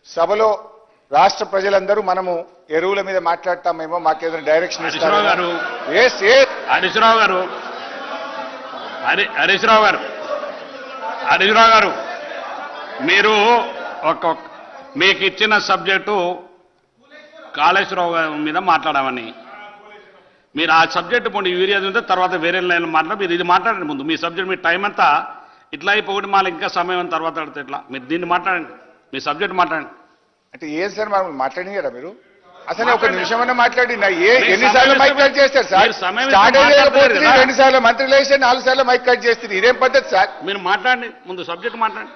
సభలో రాష్ట్ర ప్రజలందరూ మనము ఎరువుల మీద మాట్లాడతామేమో, మాకేదైనా డైరెక్షన్ ఇస్తారు. హరీష్ రావు గారు మీరు మీకు ఇచ్చిన సబ్జెక్టు కాళేశ్వరరావు మీద మాట్లాడామని, మీరు ఆ సబ్జెక్టు పోండి, యూరియా ఉంటే తర్వాత వేరే లైన్లో మాట్లాడి మీరు ఇది మాట్లాడండి. ముందు మీ సబ్జెక్ట్, మీ టైం అంతా ఇట్లా అయిపోయి మళ్ళీ ఇంకా సమయం తర్వాత అడితే ఎట్లా? మీరు దీన్ని మాట్లాడండి, మీ సబ్జెక్ట్ మాట్లాడండి. అంటే ఏం సార్ మనం మాట్లాడినారా? మీరు అసలు ఒక నిమిషమన్నా మాట్లాడినా? ఎన్నిసార్లు మైక్ కట్ చేస్తారు సార్? స్టార్ట్ అయ్యేపోతుంది 2 సార్లు మంత్రి లేస్తే 4 సార్లు మైక్ కట్ చేస్తుంది. ఇదేం పద్ధతి సార్? మీరు మాట్లాడండి, ముందు సబ్జెక్ట్ మాట్లాడండి.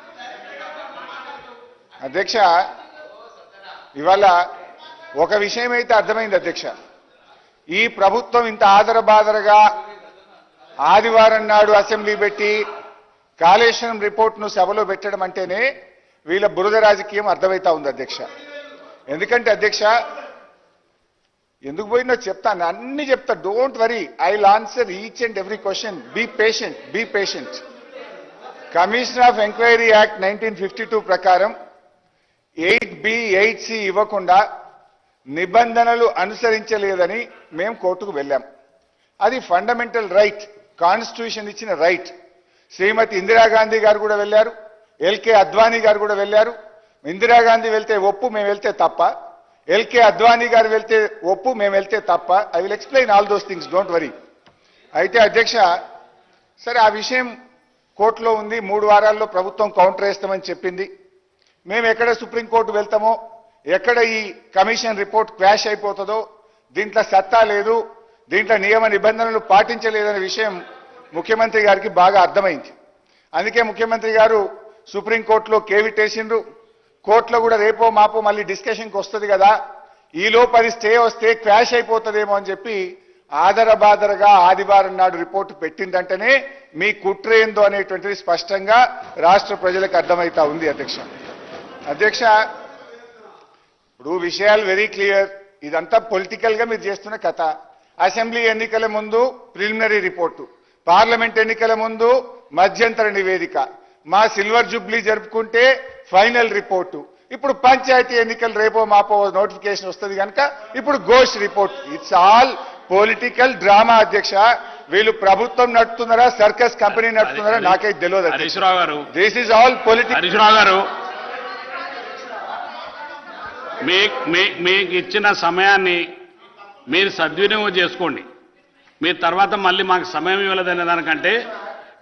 అధ్యక్ష, ఇవాళ ఒక విషయం అయితే అర్థమైంది అధ్యక్ష. ఈ ప్రభుత్వం ఇంత ఆదరబాదరగా ఆదివారం నాడు అసెంబ్లీ పెట్టి కాళేశ్వరం రిపోర్ట్ను సభలో పెట్టడం అంటేనే వీళ్ళ బురద రాజకీయం అర్థమవుతా ఉంది అధ్యక్ష. ఎందుకంటే అధ్యక్ష, ఎందుకు పోయినో చెప్తాను, అన్ని చెప్తా. Don't worry, I will answer each and every question. Be patient. Commission of enquiry act 1952 ప్రకారం 8B 8C ఇవ్వకుండా నిబంధనలు అనుసరించలేదని మేము కోర్టుకు వెళ్ళాం. అది ఫండమెంటల్ రైట్, కాన్స్టిట్యూషన్ ఇచ్చిన రైట్. శ్రీమతి ఇందిరాగాంధీ గారు కూడా వెళ్ళారు, ఎల్కే అద్వానీ గారు కూడా వెళ్ళారు. ఇందిరాగాంధీ వెళ్తే ఒప్పు, మేము వెళ్తే తప్ప. ఎల్కే అద్వానీ గారు వెళ్తే ఒప్పు, మేము వెళ్తే తప్ప. I will explain all those things, don't worry. అయితే అధ్యక్ష, సరే ఆ విషయం కోర్టులో ఉంది. 3 వారాల్లో ప్రభుత్వం కౌంటర్ వేస్తామని చెప్పింది. మేము ఎక్కడ సుప్రీంకోర్టు వెళ్తామో, ఎక్కడ ఈ కమిషన్ రిపోర్ట్ క్వాష్ అయిపోతుందో, దీంట్లో సత్తా లేదు, దీంట్లో నియమ నిబంధనలు పాటించలేదనే విషయం ముఖ్యమంత్రి గారికి బాగా అర్థమైంది. అందుకే ముఖ్యమంత్రి గారు సుప్రీంకోర్టులో కేవిటేసిండ్రు. కోర్టులో కూడా రేపో మాపో మళ్ళీ డిస్కషన్కి వస్తుంది కదా, ఈలోపు అది స్టే వస్తే క్వాష్ అయిపోతుందేమో అని చెప్పి ఆదరబాదరగా ఆదివారం నాడు రిపోర్టు పెట్టిందంటేనే మీ కుట్ర ఏందో అనేటువంటిది స్పష్టంగా రాష్ట్ర ప్రజలకు అర్థమవుతా ఉంది అధ్యక్ష. ఇప్పుడు విషయాలు వెరీ క్లియర్. ఇదంతా పొలిటికల్ గా మీరు చేస్తున్న కథ. అసెంబ్లీ ఎన్నికల ముందు ప్రిలిమినరీ రిపోర్టు, పార్లమెంట్ ఎన్నికల ముందు మధ్యంతర నివేదిక, మా సిల్వర్ జూబ్లీ జరుపుకుంటే ఫైనల్ రిపోర్టు, ఇప్పుడు పంచాయతీ ఎన్నికలు రేపో మాపో నోటిఫికేషన్ వస్తుంది కనుక ఇప్పుడు Ghosh report. It's all political drama అధ్యక్ష. వీళ్ళు ప్రభుత్వం నడుపుతున్నారా, సర్కస్ కంపెనీ నడుపుతున్నారా నాకైతే తెలియదు. This is all political. మీకు ఇచ్చిన సమయాన్ని మీరు సద్వినియోగం చేసుకోండి. మీరు తర్వాత మళ్ళీ మాకు సమయం ఇవ్వలేదనే దానికంటే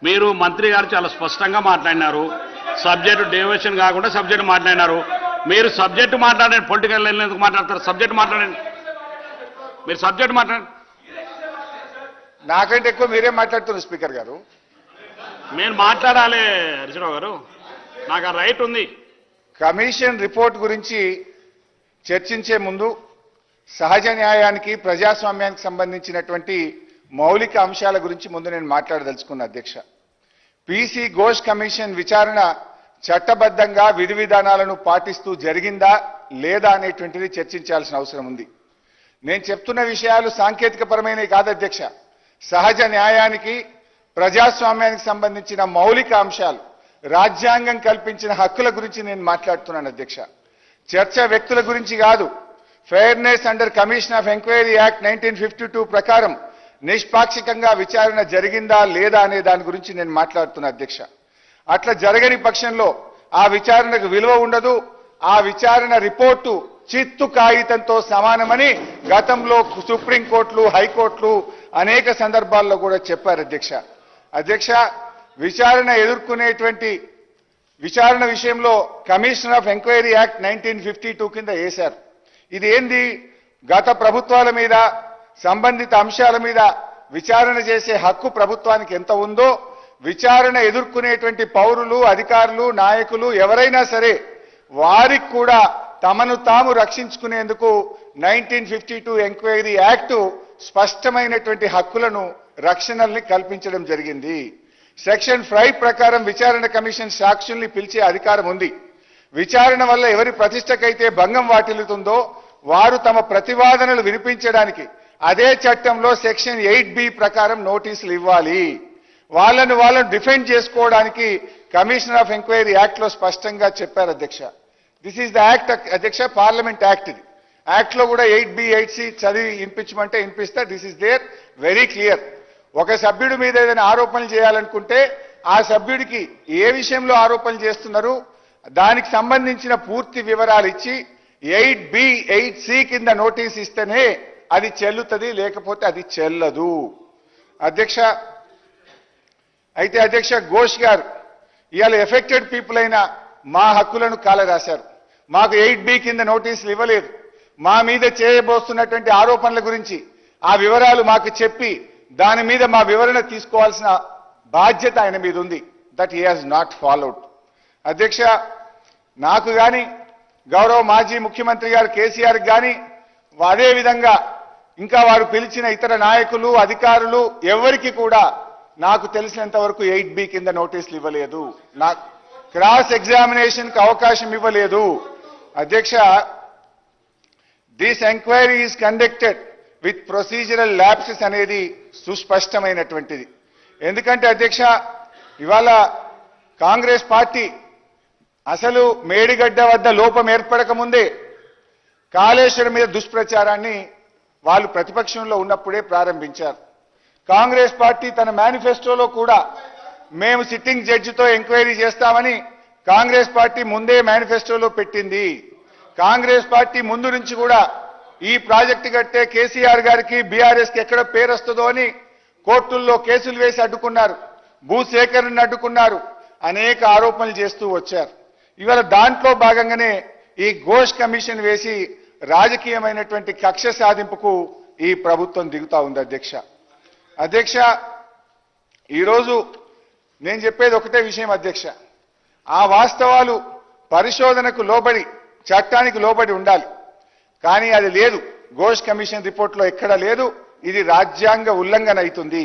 మీరు మంత్రి గారు చాలా స్పష్టంగా మాట్లాడినారు. సబ్జెక్టు డైవర్షన్ కాకుండా సబ్జెక్టు మాట్లాడినారు. మీరు సబ్జెక్టు మాట్లాడండి, పొలిటికల్ లైన్ ఎందుకు మాట్లాడతారు? సబ్జెక్టు మాట్లాడండి, మీరు సబ్జెక్టు మాట్లాడండి. నాకంటే ఎక్కువ మీరే మాట్లాడుతున్నారు స్పీకర్ గారు. నేను మాట్లాడాలి హరీశ్రావు గారు, నాకు ఆ రైట్ ఉంది. కమిషన్ రిపోర్ట్ గురించి చర్చించే ముందు సహజ న్యాయానికి, ప్రజాస్వామ్యానికి సంబంధించినటువంటి మౌలిక అంశాల గురించి ముందు నేను మాట్లాడదలుచుకున్నా అధ్యక్ష. పీసీ ఘోష్ కమిషన్ విచారణ చట్టబద్ధంగా విధి విధానాలను పాటిస్తూ జరిగిందా లేదా అనేటువంటిది చర్చించాల్సిన అవసరం ఉంది. నేను చెప్తున్న విషయాలు సాంకేతికపరమైనవి కాదు అధ్యక్ష. సహజ న్యాయానికి, ప్రజాస్వామ్యానికి సంబంధించిన మౌలిక అంశాలు, రాజ్యాంగం కల్పించిన హక్కుల గురించి నేను మాట్లాడుతున్నాను అధ్యక్ష. చర్చ వ్యక్తుల గురించి కాదు. Fairness under commission of enquiry act 1952 ప్రకారం నిష్పాక్షికంగా విచారణ జరిగిందా లేదా అనే దాని గురించి నేను మాట్లాడుతున్నా అధ్యక్ష. అట్లా జరగని పక్షంలో ఆ విచారణకు విలువ ఉండదు. ఆ విచారణ రిపోర్టు చిత్తు కాగితంతో సమానమని గతంలో సుప్రీంకోర్టులు, హైకోర్టులు అనేక సందర్భాల్లో కూడా చెప్పారు అధ్యక్ష. విచారణ ఎదుర్కొనేటువంటి విచారణ విషయంలో కమిషన్ ఆఫ్ ఎంక్వైరీ యాక్ట్ 1952 కింద వేశారు. ఇది ఏంది? గత ప్రభుత్వాల మీద, సంబంధిత అంశాల మీద విచారణ చేసే హక్కు ప్రభుత్వానికి ఎంత ఉందో, విచారణ ఎదుర్కొనేటువంటి పౌరులు, అధికారులు, నాయకులు ఎవరైనా సరే వారికి కూడా తమను తాము రక్షించుకునేందుకు 1952 ఎంక్వైరీ యాక్ట్ స్పష్టమైనటువంటి హక్కులను, రక్షణల్ని కల్పించడం జరిగింది. సెక్షన్ 5 ప్రకారం విచారణ కమిషన్ సాక్షుల్ని పిలిచే అధికారం ఉంది. విచారణ వల్ల ఎవరి ప్రతిష్టకైతే భంగం వాటిల్లుతుందో వారు తమ ప్రతివాదనలు వినిపించడానికి అదే చట్టంలో సెక్షన్ 8B ప్రకారం నోటీసులు ఇవ్వాలి. వాళ్ళను డిఫెండ్ చేసుకోవడానికి కమిషన్ ఆఫ్ ఎంక్వైరీ యాక్ట్ లో స్పష్టంగా చెప్పారు అధ్యక్ష. దిస్ ఈజ్ ద యాక్ట్ అధ్యక్ష, పార్లమెంట్ యాక్ట్ ఇది. యాక్ట్ లో కూడా 8B 8C చదివి వినిపించమంటే వినిపిస్తా. This is there very clear. ఒక సభ్యుడి మీద ఏదైనా ఆరోపణలు చేయాలనుకుంటే ఆ సభ్యుడికి ఏ విషయంలో ఆరోపణలు చేస్తున్నారు దానికి సంబంధించిన పూర్తి వివరాలు ఇచ్చి 8B 8C కింద నోటీస్ ఇస్తేనే అది చెల్లుతుంది, లేకపోతే అది చెల్లదు అధ్యక్ష. అయితే అధ్యక్ష ఘోష్ గారు ఇవాళ ఎఫెక్టెడ్ పీపుల్ అయిన మా హక్కులను కాలరాశారు. మాకు 8B కింద నోటీసులు ఇవ్వలేదు. మా మీద చేయబోతున్నటువంటి ఆరోపణల గురించి ఆ వివరాలు మాకు చెప్పి దాని మీద మా వివరణ తీసుకోవాల్సిన బాధ్యత ఆయన మీద ఉంది. That he has not followed అధ్యక్ష. నాకు కానీ గౌరవ మాజీ ముఖ్యమంత్రి గారు కేసీఆర్ కానీ అదే విధంగా ఇంకా వారు పిలిచిన ఇతర నాయకులు అధికారులు ఎవరికి కూడా నాకు తెలిసినంత వరకు 8B కింద నోటీసులు ఇవ్వలేదు. నాకు క్రాస్ ఎగ్జామినేషన్ కి అవకాశం ఇవ్వలేదు అధ్యక్ష. This enquiry is conducted with procedural lapses అనేది సుస్పష్టమైనటువంటిది. ఎందుకంటే అధ్యక్ష ఇవాళ కాంగ్రెస్ పార్టీ అసలు మేడిగడ్డ వద్ద లోపం ఏర్పడక ముందే కాళేశ్వరం మీద దుష్ప్రచారాన్ని వాళ్ళు ప్రతిపక్షంలో ఉన్నప్పుడే ప్రారంభించారు. కాంగ్రెస్ పార్టీ తన మేనిఫెస్టోలో కూడా మేము సిట్టింగ్ జడ్జితో ఎంక్వైరీ చేస్తామని కాంగ్రెస్ పార్టీ ముందే మేనిఫెస్టోలో పెట్టింది. కాంగ్రెస్ పార్టీ ముందు నుంచి కూడా ఈ ప్రాజెక్టు కట్టే కేసీఆర్ గారికి బీఆర్ఎస్ కి ఎక్కడ పేరు వస్తుందో అని కోర్టుల్లో కేసులు వేసి అడ్డుకున్నారు, భూసేకరణను అడ్డుకున్నారు, అనేక ఆరోపణలు చేస్తూ వచ్చారు. ఇవాళ దాంట్లో భాగంగానే ఈ ఘోష్ కమిషన్ వేసి రాజకీయమైనటువంటి కక్ష సాధింపుకు ఈ ప్రభుత్వం దిగుతా ఉంది అధ్యక్ష. ఈరోజు నేను చెప్పేది ఒకటే విషయం అధ్యక్ష. ఆ వాస్తవాలు పరిశోధనకు లోబడి చట్టానికి లోబడి ఉండాలి, కానీ అది లేదు. ఘోష్ కమిషన్ రిపోర్ట్లో ఎక్కడా లేదు. ఇది రాజ్యాంగ ఉల్లంఘన అవుతుంది.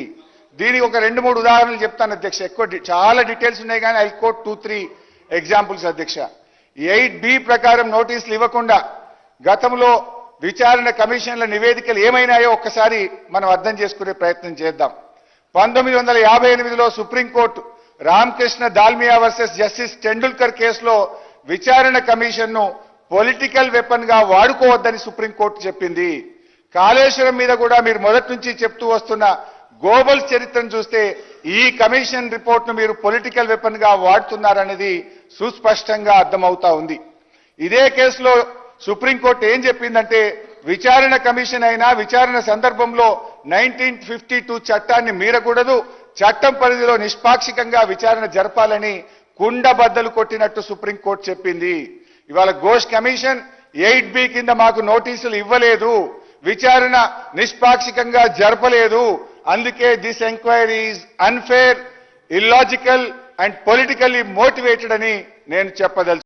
దీనికి ఒక 2-3 ఉదాహరణలు చెప్తాను అధ్యక్ష. చాలా డీటెయిల్స్ ఉన్నాయి కానీ ఐ కోట్ 2-3 ఎగ్జాంపుల్స్ అధ్యక్ష. 8B ప్రకారం నోటీసులు ఇవ్వకుండా గతంలో విచారణ కమిషన్ల నివేదికలు ఏమైనాయో ఒక్కసారి మనం అర్థం చేసుకునే ప్రయత్నం చేద్దాం. 1958లో supreme court Ramakrishna Dalmia versus justice Tendulkar కేసులో విచారణ కమిషన్ను పొలిటికల్ వెపన్ గా వాడుకోవద్దని సుప్రీంకోర్టు చెప్పింది. కాళేశ్వరం మీద కూడా మీరు మొదటి నుంచి చెప్తూ వస్తున్న గ్లోబల్ చరిత్రను చూస్తే ఈ కమిషన్ రిపోర్ట్ను మీరు పొలిటికల్ వెపన్ గా వాడుతున్నారనేది సుస్పష్టంగా అర్థమవుతా ఉంది. ఇదే కేసులో సుప్రీంకోర్టు ఏం చెప్పిందంటే విచారణ కమిషన్ అయినా విచారణ సందర్భంలో 1952 చట్టాన్ని మీరకూడదు, చట్టం పరిధిలో నిష్పాక్షికంగా విచారణ జరపాలని కుండబద్దలు కొట్టినట్టు సుప్రీంకోర్టు చెప్పింది. ఇవాళ ఘోష్ కమిషన్ 8B కింద మాకు నోటీసులు ఇవ్వలేదు, విచారణ నిష్పాక్షికంగా జరపలేదు, అందుకే this enquiry is unfair, illogical and politically motivated అని నేను చెప్పదలుచుకున్నాను.